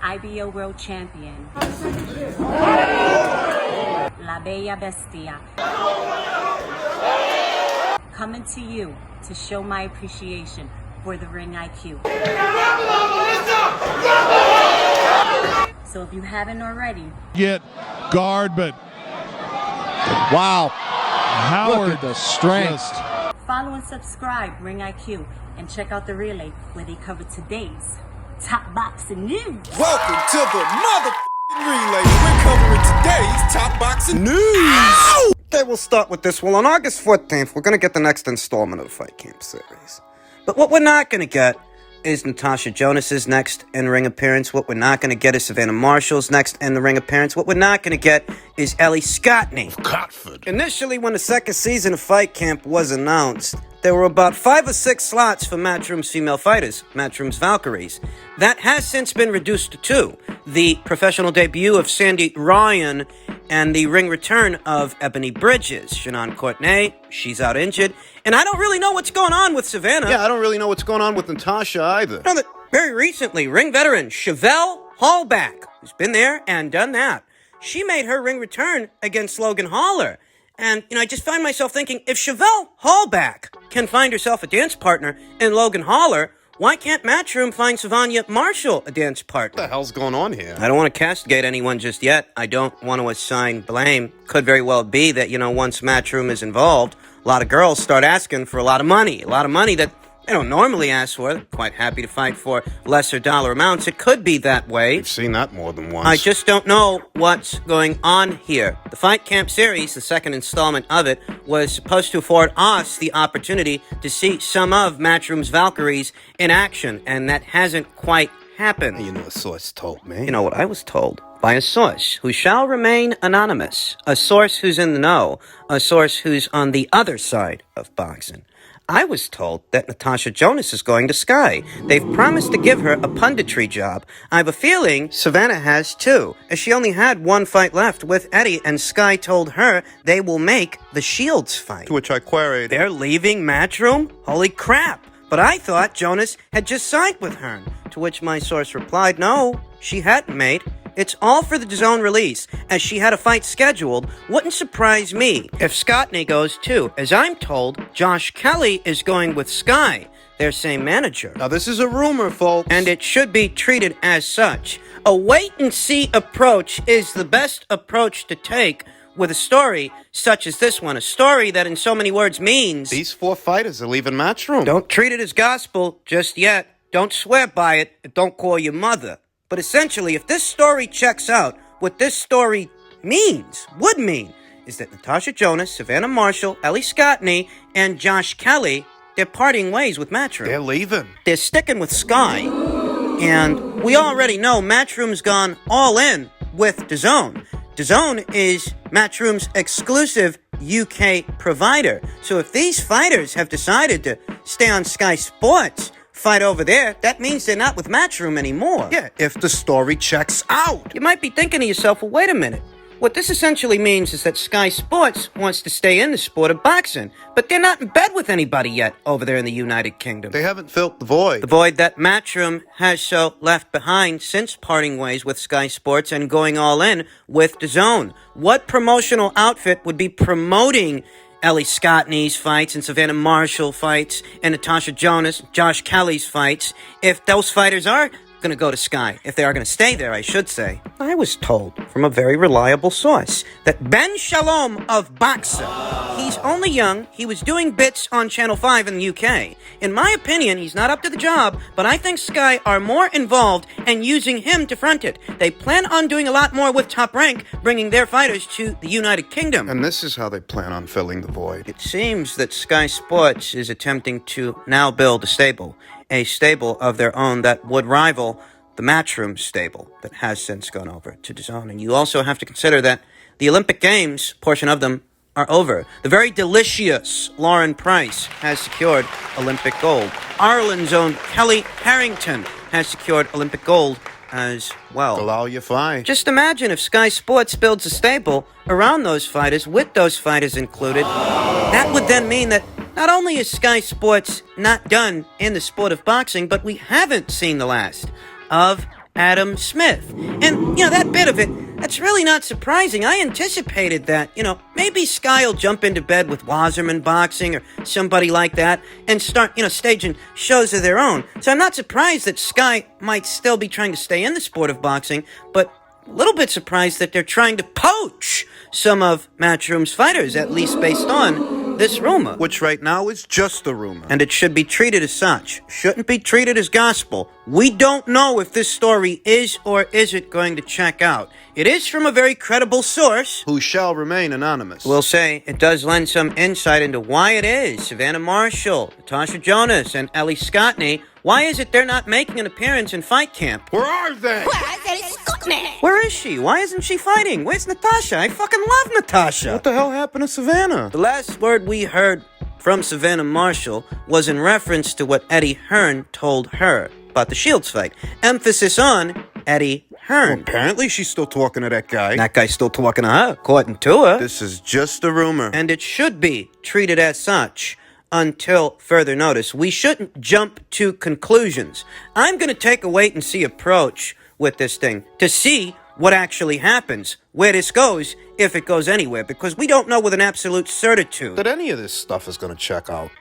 IBO World Champion, La Bella Bestia, coming to you to show my appreciation for the ring IQ. So if you haven't already, get guard, but wow, Howard, look at the strength. follow and subscribe Ring IQ and check out the relay where they cover today's top boxing news. Welcome to the motherfucking relay. We're covering today's top boxing news. Ow! Okay, we'll start with this. Well, on August 14th, we're going to get the next installment of the Fight Camp series. But what we're not going to get is Natasha Jonas's next in-ring appearance. What we're not going to get is Savannah Marshall's next in-the-ring appearance. What we're not going to get is Ellie Scotney. Initially, when the second season of Fight Camp was announced, there were about 5 or 6 slots for Matchroom's female fighters, Matchroom's Valkyries. That has since been reduced to 2. The professional debut of Sandy Ryan and the ring return of Ebony Bridges. Shannon Courtenay, she's out injured. And I don't really know what's going on with Savannah. Yeah, I don't really know what's going on with Natasha either. I know that very recently, ring veteran Chevelle Hallback, who's been there and done that, she made her ring return against Logan Haller. And, I just find myself thinking, if Chevelle Hallback can find herself a dance partner in Logan Haller, why can't Matchroom find Savannah Marshall a dance partner? What the hell's going on here? I don't want to castigate anyone just yet. I don't want to assign blame. Could very well be that, once Matchroom is involved, a lot of girls start asking for a lot of money. A lot of money that they don't normally ask for. They're quite happy to fight for lesser dollar amounts. It could be that way. We've seen that more than once. I just don't know what's going on here. The Fight Camp series, the second installment of it, was supposed to afford us the opportunity to see some of Matchroom's Valkyries in action, and that hasn't quite happened. A source told me. You know what I was told? By a source who shall remain anonymous. A source who's in the know. A source who's on the other side of boxing. I was told that Natasha Jonas is going to Sky. They've promised to give her a punditry job. I have a feeling Savannah has too, as she only had 1 fight left with Eddie, and Sky told her they will make the Shields fight. To which I queried, They're leaving Matchroom? Holy crap! But I thought Jonas had just signed with Hearn. To which my source replied, no, she hadn't, mate. It's all for the DAZN release, as she had a fight scheduled. Wouldn't surprise me if Scotney goes too. As I'm told, Josh Kelly is going with Sky, their same manager. now this is a rumor, folks. And it should be treated as such. A wait-and-see approach is the best approach to take with a story such as this one. A story that in so many words means These 4 fighters are leaving Matchroom. don't treat it as gospel just yet. Don't swear by it. And don't call your mother. But essentially, if this story checks out, what this story would mean, is that Natasha Jonas, Savannah Marshall, Ellie Scotney, and Josh Kelly, they're parting ways with Matchroom. They're leaving. They're sticking with Sky. And we already know Matchroom's gone all in with DAZN. DAZN is Matchroom's exclusive UK provider. So if these fighters have decided to stay on Sky Sports, fight over there, that means they're not with Matchroom anymore. Yeah, if the story checks out. You might be thinking to yourself, well, wait a minute. What this essentially means is that Sky Sports wants to stay in the sport of boxing, but they're not in bed with anybody yet over there in the United Kingdom. They haven't filled the void. The void that Matchroom has so left behind since parting ways with Sky Sports and going all in with DAZN. What promotional outfit would be promoting Ellie Scotney's fights and Savannah Marshall fights and Natasha Jonas, Josh Kelly's fights, if those fighters are going to go to Sky, if they are going to stay there, I should say? I was told from a very reliable source that Ben Shalom of Boxer, he's only young, he was doing bits on Channel 5 in the UK. In my opinion, he's not up to the job, but I think Sky are more involved and using him to front it. They plan on doing a lot more with Top Rank, bringing their fighters to the United Kingdom. And this is how they plan on filling the void. It seems that Sky Sports is attempting to now build a stable of their own that would rival the Matchroom stable that has since gone over to DAZN. And you also have to consider that the Olympic Games, portion of them, are over. The very delicious Lauren Price has secured Olympic gold. Ireland's own Kelly Harrington has secured Olympic gold as well. Allow you fly. Just imagine if Sky Sports builds a stable around those fighters, with those fighters included. That would then mean that not only is Sky Sports not done in the sport of boxing, but we haven't seen the last of Adam Smith. And, that bit of it, that's really not surprising. I anticipated that, maybe Sky will jump into bed with Wasserman Boxing or somebody like that and start, staging shows of their own. So I'm not surprised that Sky might still be trying to stay in the sport of boxing, but a little bit surprised that they're trying to poach some of Matchroom's fighters, at least based on this rumor. Which right now is just a rumor. And it should be treated as such. Shouldn't be treated as gospel. We don't know if this story is or isn't going to check out. It is from a very credible source, who shall remain anonymous. We'll say it does lend some insight into why it is Savannah Marshall, Natasha Jonas, and Ellie Scotney. Why is it they're not making an appearance in Fight Camp? Where are they? Where is she? Why isn't she fighting? Where's Natasha? I fucking love Natasha. What the hell happened to Savannah? The last word we heard from Savannah Marshall was in reference to what Eddie Hearn told her about the Shields fight. Emphasis on Eddie Hearn. Well, apparently she's still talking to that guy. That guy's still talking to her, according to her. This is just a rumor. And it should be treated as such until further notice. We shouldn't jump to conclusions. I'm going to take a wait-and-see approach with this thing to see what actually happens, where this goes, if it goes anywhere, because we don't know with an absolute certitude that any of this stuff is going to check out.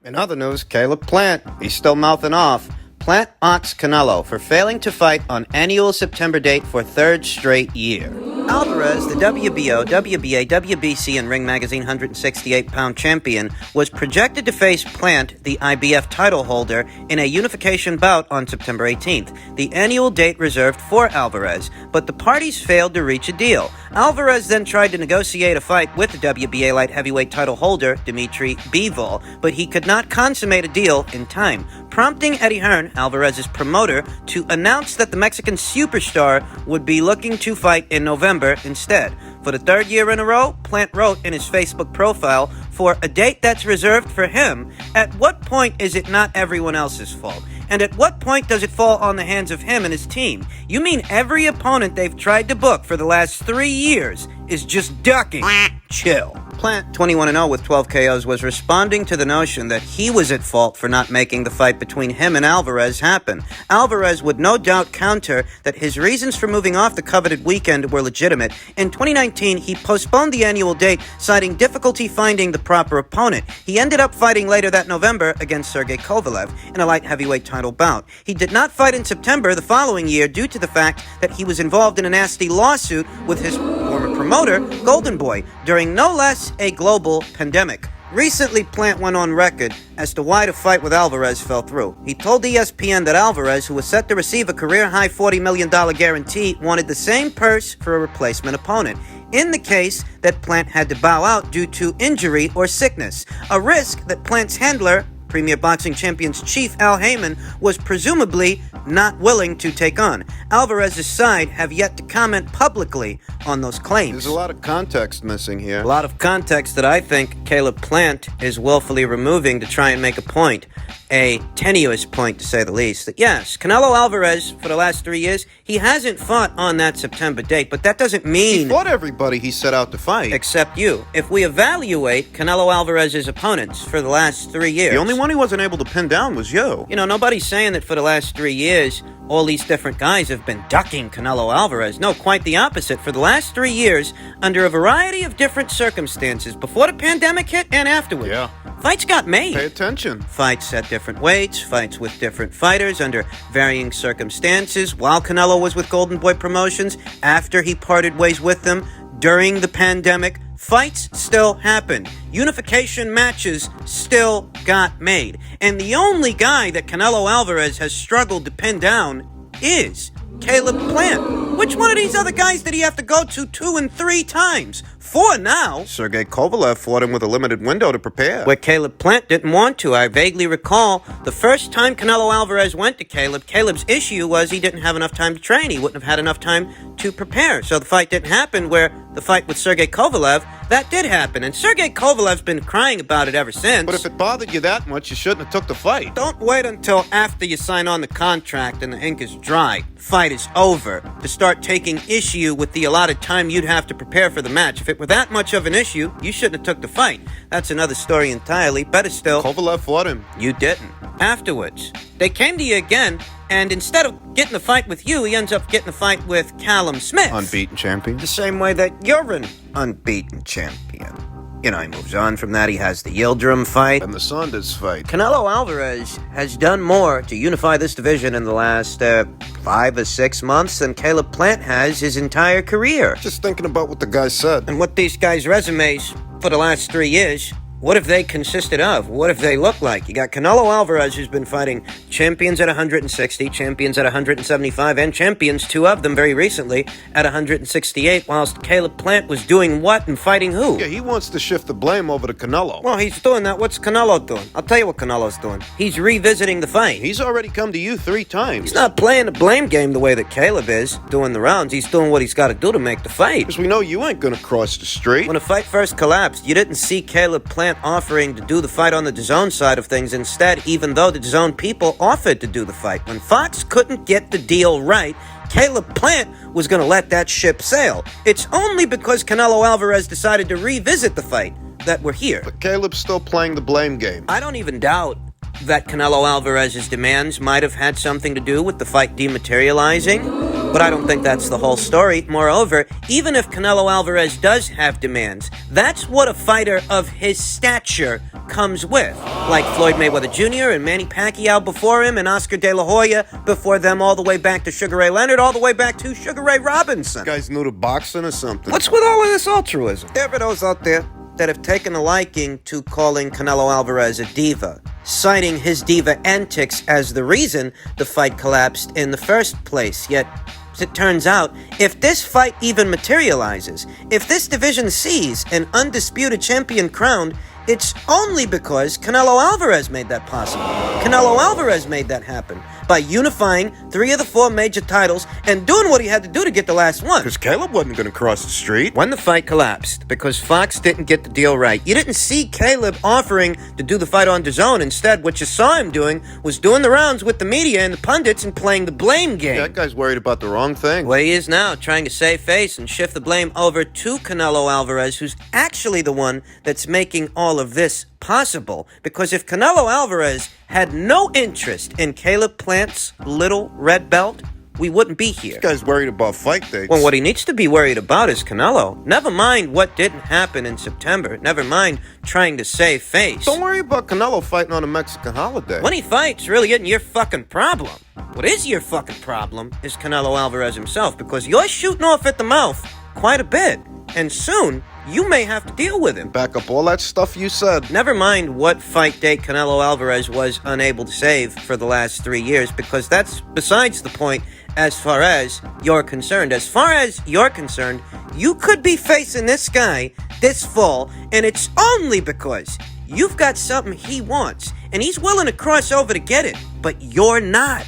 In other news, Caleb Plant, he's still mouthing off. Plant mocks Canelo for failing to fight on annual September date for third straight year. Alvarez, the WBO, WBA, WBC, and Ring Magazine 168-pound champion, was projected to face Plant, the IBF title holder, in a unification bout on September 18th, the annual date reserved for Alvarez, but the parties failed to reach a deal. Alvarez then tried to negotiate a fight with the WBA light heavyweight title holder, Dimitri Bivol, but he could not consummate a deal in time, prompting Eddie Hearn, Alvarez's promoter, to announce that the Mexican superstar would be looking to fight in November instead. For the third year in a row, Plant wrote in his Facebook profile, for a date that's reserved for him, at what point is it not everyone else's fault? And at what point does it fall on the hands of him and his team? You mean every opponent they've tried to book for the last 3 years is just ducking? Chill. Plant, 21-0 with 12 KOs, was responding to the notion that he was at fault for not making the fight between him and Alvarez happen. Alvarez would no doubt counter that his reasons for moving off the coveted weekend were legitimate. In 2019, he postponed the annual date, citing difficulty finding the proper opponent. He ended up fighting later that November against Sergey Kovalev in a light heavyweight title bout. He did not fight in September the following year due to the fact that he was involved in a nasty lawsuit with his former promoter, Golden Boy, during no less a global pandemic. Recently, Plant went on record as to why the fight with Alvarez fell through. He told ESPN that Alvarez, who was set to receive a career-high $40 million guarantee, wanted the same purse for a replacement opponent, in the case that Plant had to bow out due to injury or sickness, a risk that Plant's handler, Premier Boxing Champions chief Al Heyman, was presumably not willing to take on. Alvarez's side have yet to comment publicly on those claims. There's a lot of context missing here. A lot of context that I think Caleb Plant is willfully removing to try and make a point. A tenuous point, to say the least. That yes, Canelo Alvarez, for the last 3 years, he hasn't fought on that September date, but that doesn't mean... He fought everybody he set out to fight. Except you. If we evaluate Canelo Alvarez's opponents for the last 3 years... The only one he wasn't able to pin down was you. Nobody's saying that for the last 3 years, all these different guys have been ducking Canelo Alvarez. No, quite the opposite. For the last 3 years, under a variety of different circumstances, before the pandemic hit and afterwards, fights got made. Pay attention. Fights at different weights, fights with different fighters under varying circumstances, while Canelo was with Golden Boy Promotions, after he parted ways with them, during the pandemic, fights still happened. Unification matches still got made. And the only guy that Canelo Alvarez has struggled to pin down is Caleb Plant. Which one of these other guys did he have to go to 2 and 3 times? 4 now. Sergey Kovalev fought him with a limited window to prepare. Where Caleb Plant didn't want to. I vaguely recall the first time Canelo Alvarez went to Caleb's issue was he didn't have enough time to train. He wouldn't have had enough time to prepare. So the fight didn't happen, where the fight with Sergey Kovalev, that did happen. And Sergey Kovalev's been crying about it ever since. But if it bothered you that much, you shouldn't have took the fight. Don't wait until after you sign on the contract and the ink is dry, fight is over, to start taking issue with the allotted time you'd have to prepare for the match. If it were that much of an issue, you shouldn't have took the fight. That's another story entirely. Better still, Kovalev fought him. you didn't. Afterwards, they came to you again And instead of getting a fight with you, he ends up getting a fight with Callum Smith. Unbeaten champion. The same way that you're an unbeaten champion. You know, he moves on from that. He has the Yildirim fight. And the Saunders fight. Canelo Alvarez has done more to unify this division in the last 5 or 6 months than Caleb Plant has his entire career. Just thinking about what the guy said. And what these guys' resumes for the last 3 years, what have they consisted of? What have they looked like? You got Canelo Alvarez, who's been fighting champions at 160, champions at 175, and champions, 2 of them very recently, at 168, whilst Caleb Plant was doing what and fighting who? Yeah, he wants to shift the blame over to Canelo. Well, he's doing that. What's Canelo doing? I'll tell you what Canelo's doing. He's revisiting the fight. He's already come to you 3 times. He's not playing the blame game the way that Caleb is, doing the rounds. He's doing what he's got to do to make the fight. Because we know you ain't gonna cross the street. When the fight first collapsed, you didn't see Caleb Plant offering to do the fight on the DAZN side of things. Instead, even though the DAZN people offered to do the fight, when Fox couldn't get the deal right, Caleb Plant was going to let that ship sail. It's only because Canelo Alvarez decided to revisit the fight that we're here. But Caleb's still playing the blame game. I don't even doubt that Canelo Alvarez's demands might have had something to do with the fight dematerializing, but I don't think that's the whole story. Moreover, even if Canelo Alvarez does have demands, that's what a fighter of his stature comes with. Like Floyd Mayweather Jr. and Manny Pacquiao before him, and Oscar De La Hoya before them, all the way back to Sugar Ray Leonard, all the way back to Sugar Ray Robinson. Guy's new to boxing or something. What's with all of this altruism? There are those out there that have taken a liking to calling Canelo Alvarez a diva, citing his diva antics as the reason the fight collapsed in the first place. Yet, as it turns out, if this fight even materializes, if this division sees an undisputed champion crowned, it's only because Canelo Alvarez made that possible. Canelo Alvarez made that happen by unifying 3 of the 4 major titles and doing what he had to do to get the last one. Because Caleb wasn't gonna cross the street. When the fight collapsed, because Fox didn't get the deal right, you didn't see Caleb offering to do the fight on DAZN. Instead, what you saw him doing was doing the rounds with the media and the pundits and playing the blame game. That guy's worried about the wrong thing. Well, he is now, trying to save face and shift the blame over to Canelo Alvarez, who's actually the one that's making all of this possible. Because if Canelo Alvarez had no interest in Caleb Plant's little red belt, we wouldn't be here. This guy's worried about fight dates. Well, what he needs to be worried about is Canelo. Never mind what didn't happen in September. Never mind trying to save face. Don't worry about Canelo fighting on a Mexican holiday. When he fights, really isn't your fucking problem. What is your fucking problem is Canelo Alvarez himself, because you're shooting off at the mouth quite a bit. And soon, you may have to deal with him. Back up all that stuff you said. Never mind what fight date Canelo Alvarez was unable to save for the last 3 years, because that's besides the point as far as you're concerned. As far as you're concerned, you could be facing this guy this fall, and it's only because you've got something he wants, and he's willing to cross over to get it, but you're not.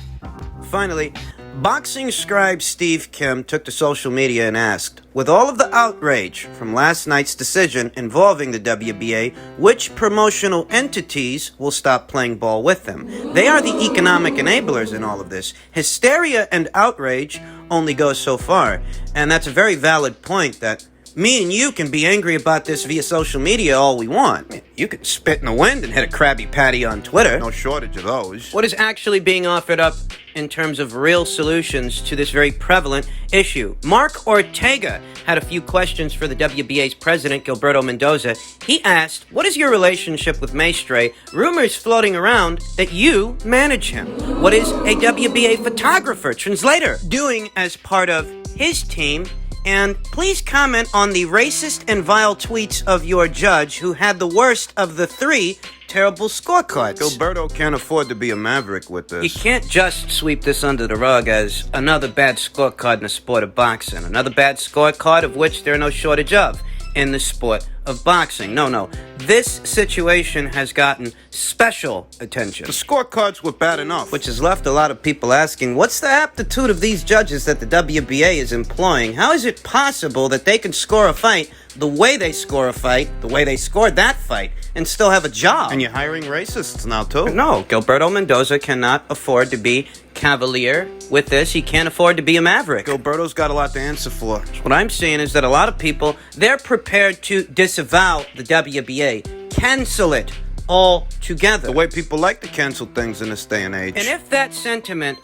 Finally, boxing scribe Steve Kim took to social media and asked, with all of the outrage from last night's decision involving the WBA, which promotional entities will stop playing ball with them? They are the economic enablers in all of this. Hysteria and outrage only goes so far, and that's a very valid point that me and you can be angry about this via social media all we want. You can spit in the wind and hit a Krabby Patty on Twitter. No shortage of those. What is actually being offered up in terms of real solutions to this very prevalent issue? Mark Ortega had a few questions for the WBA's president, Gilberto Mendoza. He asked, what is your relationship with Maestre? Rumors floating around that you manage him. What is a WBA photographer, translator, doing as part of his team? And please comment on the racist and vile tweets of your judge, who had the worst of the 3 terrible scorecards. Gilberto can't afford to be a maverick with this. You can't just sweep this under the rug as another bad scorecard in the sport of boxing. Another bad scorecard of which there are no shortage of in the sport of boxing. No. This situation has gotten special attention. The scorecards were bad enough. Which has left a lot of people asking, what's the aptitude of these judges that the WBA is employing? How is it possible that they can score a fight the way they score a fight, the way they scored that fight, and still have a job? And you're hiring racists now, too. No, Gilberto Mendoza cannot afford to be cavalier with this. He can't afford to be a maverick. Gilberto's got a lot to answer for. What I'm saying is that a lot of people, they're prepared to disavow the WBA, cancel it altogether. The way people like to cancel things in this day and age. And if that sentiment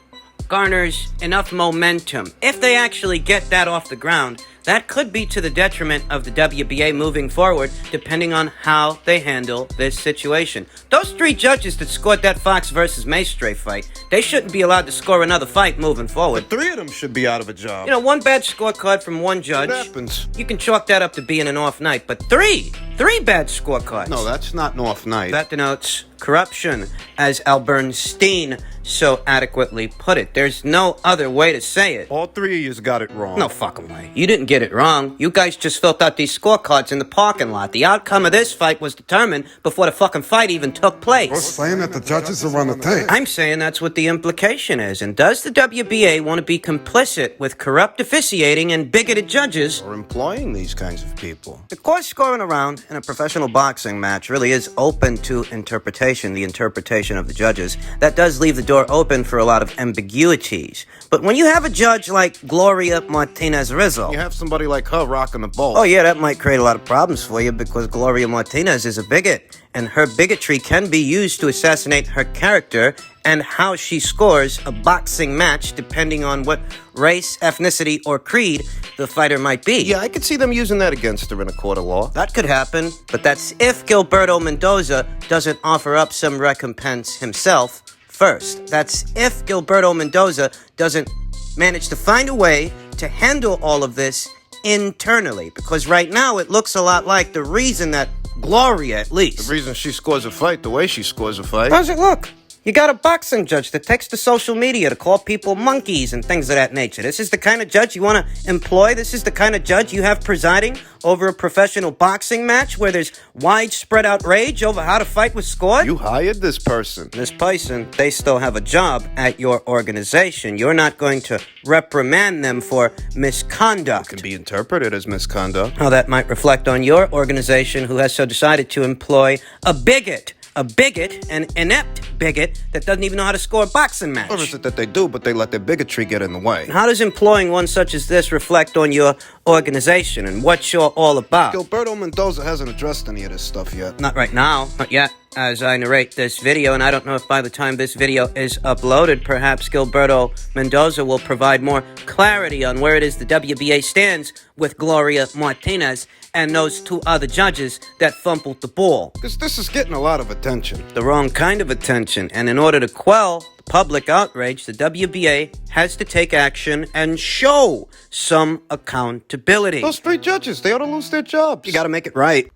garners enough momentum. If they actually get that off the ground, that could be to the detriment of the WBA moving forward, depending on how they handle this situation. Those 3 judges that scored that Fox versus Maestre fight, they shouldn't be allowed to score another fight moving forward. 3 of them should be out of a job. You know, 1 bad scorecard from 1 judge. What happens? You can chalk that up to being an off night, but 3 bad scorecards. No, that's not an off night. That denotes corruption, as Al Bernstein so adequately put it. There's no other way to say it. All 3 of yous got it wrong. No fucking way. You didn't get it wrong. You guys just filled out these scorecards in the parking lot. The outcome of this fight was determined before the fucking fight even took place. We're saying that the judges are on the tape. I'm saying that's what the implication is. And does the WBA want to be complicit with corrupt officiating and bigoted judges? Or employing these kinds of people. The court scoring around in a professional boxing match really is open to interpretation, the interpretation of the judges. That does leave the door open for a lot of ambiguities. But when you have a judge like Gloria Martinez-Rizzo, You have somebody like her rocking the boat. oh yeah, that might create a lot of problems for you because Gloria Martinez is a bigot, and her bigotry can be used to assassinate her character and how she scores a boxing match depending on what race, ethnicity, or creed the fighter might be. Yeah, I could see them using that against her in a court of law. That could happen, but that's if Gilberto Mendoza doesn't offer up some recompense himself first. That's if Gilberto Mendoza doesn't manage to find a way to handle all of this internally. Because right now it looks a lot like the reason that Gloria, at least. The reason she scores a fight the way she scores a fight. How's it look? You got a boxing judge that takes to social media to call people monkeys and things of that nature. This is the kind of judge you want to employ? This is the kind of judge you have presiding over a professional boxing match where there's widespread outrage over how the fight was scored? You hired this person. This person, they still have a job at your organization. You're not going to reprimand them for misconduct. Can be interpreted as misconduct. How that might reflect on your organization who has so decided to employ a bigot, an inept bigot that doesn't even know how to score a boxing match. Or is it that they do, but they let their bigotry get in the way? How does employing one such as this reflect on your organization and what you're all about? Gilberto Mendoza hasn't addressed any of this stuff yet. Not right now, not yet. As I narrate this video, and I don't know if by the time this video is uploaded, perhaps Gilberto Mendoza will provide more clarity on where it is the WBA stands with Gloria Martinez and those 2 other judges that fumbled the ball. Because this is getting a lot of attention. The wrong kind of attention, and in order to quell the public outrage, the WBA has to take action and show some accountability. Those 3 judges, they ought to lose their jobs. You gotta make it right.